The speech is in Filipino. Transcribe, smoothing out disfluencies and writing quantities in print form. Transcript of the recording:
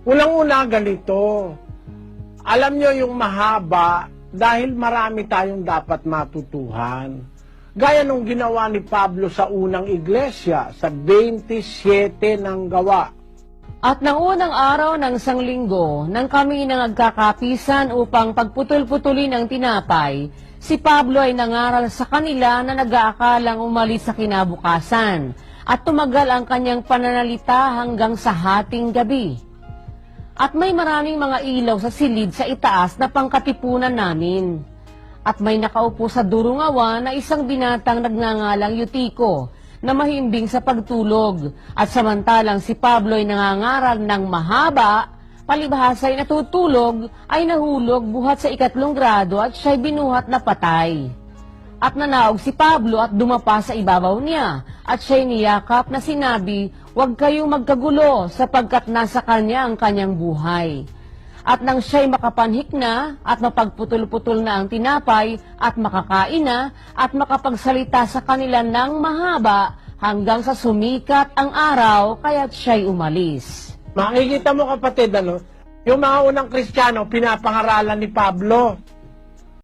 Unang-una ganito, alam nyo yung mahaba dahil marami tayong dapat matutuhan. Gaya nung ginawa ni Pablo sa unang iglesia, sa 27 ng gawa. At ng unang araw ng sanglinggo, nang kami nagkakapisan upang pagputol-putulin ang tinapay, si Pablo ay nangaral sa kanila na nag-aakalang umalis sa kinabukasan at tumagal ang kanyang pananalita hanggang sa hating gabi. At may maraming mga ilaw sa silid sa itaas na pangkatipunan namin. At may nakaupo sa durungawa na isang binatang nagngangalang Eutico na mahimbing sa pagtulog. At samantalang si Pablo ay nangangaral ng mahaba, palibhasa ay natutulog, ay nahulog buhat sa 3 grado at siya'y binuhat na patay. At nanaog si Pablo at dumapa sa ibabaw niya, at siya'y niyakap na sinabi, "Huwag kayong magkagulo sapagkat nasa kanya ang kanyang buhay." At nang siya'y makapanhik na at mapagputol-putol na ang tinapay at makakain na at makapagsalita sa kanila ng mahaba hanggang sa sumikat ang araw kaya't siya'y umalis. Makikita mo kapatid, yung mga unang Kristiyano, pinapangaralan ni Pablo.